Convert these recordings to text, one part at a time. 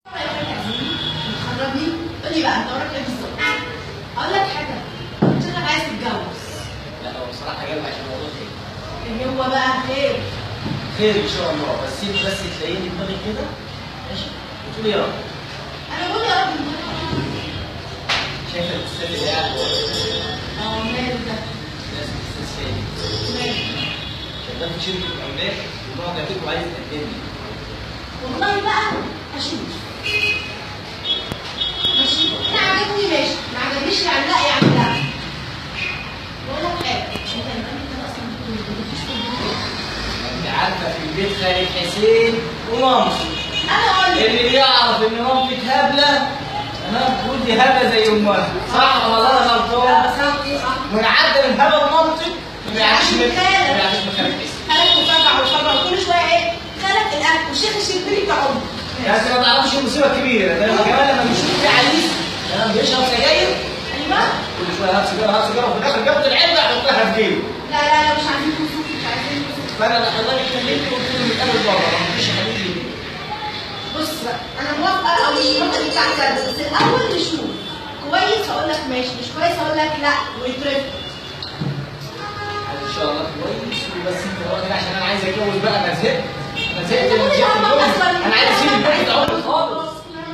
تخرجني تقول لي بقى انت وراك ايه بالظبط؟ اقول لك حاجه، شكلك عايز تتجوز. لا هو بصراحه جاي عشان موضوع خير. ايه هو بقى خير؟ خير ان شاء الله، بس انت بس تلاقيني دماغك كده ماشي وتقولي يا رب. انا بقول يا رب. شايفه الاستاذ اللي قاعد ماله ده؟ لازم الاستاذ فادي ماله؟ شغال في شركه املاك وبعد كده عايز يقدم لي. والله بقى اشوف. ماشي، انا عجبني ماشي، ما عجبنيش يعني لا يعني لا. بقول لك حاجه، انت اصلا انت عارفه في البيت خالد حسين ومامتي. انا اقول لك اللي بيعرف ان مامتك هبله تمام تقول دي هبله زي امها، صح ولا انا غلطان؟ ونعدى من هبل مامتك ما بيعرفش من خالد حسين. خالك مفرع وفرع وكل شويه ايه؟ خالك الاكل والشيخ الشربيني بتاع عمري. يعني انت ما تعرفش المصيبه الكبيره ده كمان لما بيشوف في عريس تمام بيشرب سجاير ايوه كل شويه هات سيجاره هات سيجاره وفي الاخر جابت العلبه يحطها في جيبه. لا مش عايزين نشوف مش عايزين نشوف. فانا حضرتك كلمت وقلت له نتقابل بره ما فيش حبيبي. بص بقى انا موافقه او مش موافقه دي بتاعتك بس الاول نشوف كويس هقول لك ماشي مش كويس هقول لك لا ويترفض. ان شاء الله كويس بس انت هو كده عشان انا عايز اتجوز بقى انا زهقت من انا عايز اسيب البيت الاول خالص.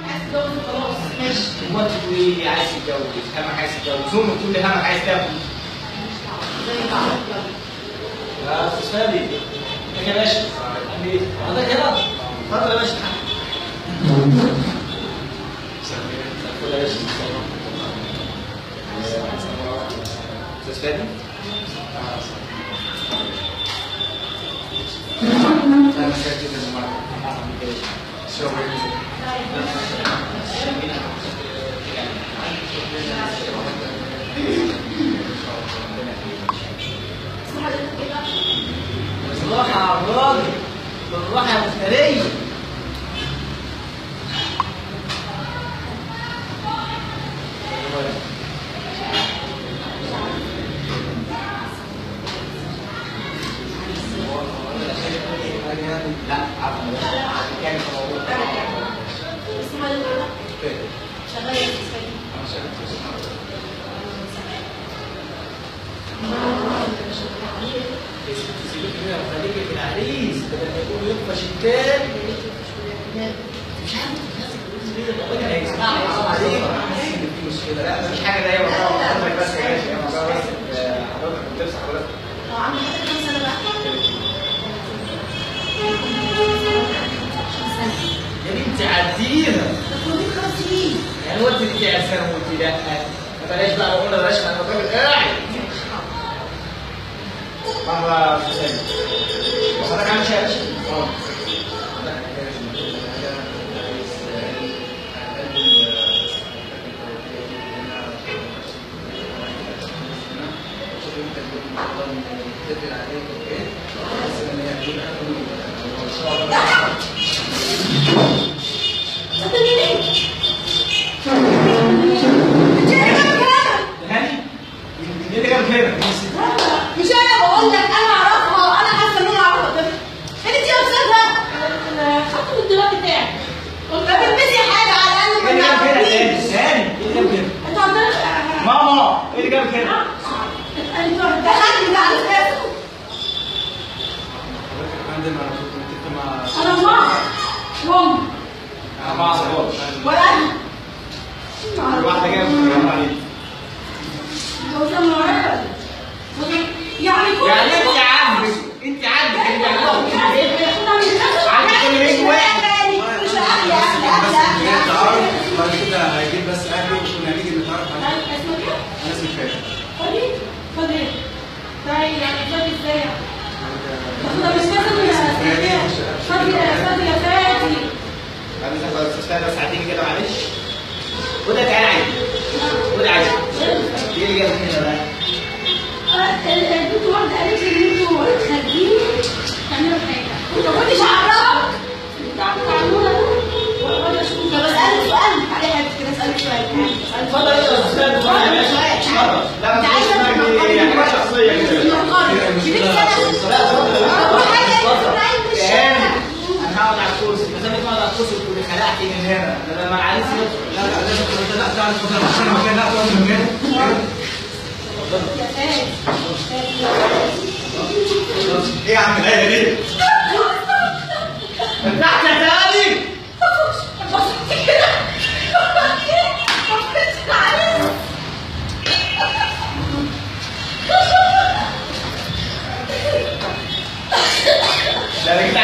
عايز تتجوز خلاص ماشي. امال تقول لي عايز تتجوز همك عايز تتجوز امك تقول لي همك عايز تاكل. زي بعض يا استاذ فادي انت يا باشا عامل ايه؟ حضرتك هنا؟ اتفضل يا باشا. اتفضل يا باشا. استاذ فادي؟ انا مسافر جدا النهارده. بالراحة يا راجل، بالراحة يا مفترية. لا عارفة كان في موضوع اسمها شغاله في السجن. خليكي في العريس بدل ما يقول يطفش التاني مش عارف الراجل هيسمعني يصعب عليك في مشكله. لا مفيش حاجه ده هي حضرتك بس يا باشا هي موضوع بس حضرتك بتمسح حضرتك. عم حضرتك كام سنه بقى؟ يا بنتي عديها ده كلهم 5 سنين. يعني قلت لك يا سنه وقلت لا ما بلاش بقى قلنا بلاش انا الراجل قاعد مرة في سنة وحضرتك عامل شيء يا باشا؟ مش انا بقول لك انا اعرفها وانا حاسه ان انا اعرفها طفل. انت يا استاذه خدت الدولاب بتاعك. طب البسي حاجه على الاقل ما نعرفش. انتوا عندنا ماما ايه اللي جابك هنا؟ انتوا دخلتي على الاساس. انا ماما وام انا ما اعرفهاش وانا واحده جايه بتتكلم عليك. يعني كل يعني انت عاجبك اللي بيعملوه عاجبك اللي بيجي واحد مش اهلي بعد كده هيجيب بس اهله وكنا هنيجي نتعرف عليه. اسمك ايه؟ انا اسمي فادي. فادي يعني فادي ازاي؟ ده مش لازم يا فادي يا فادي. انا استاذ بس عديني كده معلش. وده تعالى عادي وده عادي ايه اللي جابك هنا بقى؟ البنت واحده قالت لي ان انتوا خارجين تعملوا حاجه. ما كنتش اعرفك تعملوها ولا اشوف. طب اسالك سؤال عليه حاجه كده اسالك سؤال. اتفضل يا استاذ اتفضل يا باشا. لا ما تقولش حاجه شخصيه كده. لا اتفضل. انا هقعد على الكرسي بس انا اقعد على الكرسي وتقولي خلعتي من هنا مكانك. ده لما العريس لا لا لازم لا تعرف عشان مكان لا تقعد مكانك. ايه يا عم الايه دي؟ فتحت يا تاني. لا رجع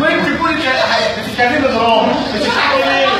وانت كل كده بتتكلمي دراما بتضحكوا ليه؟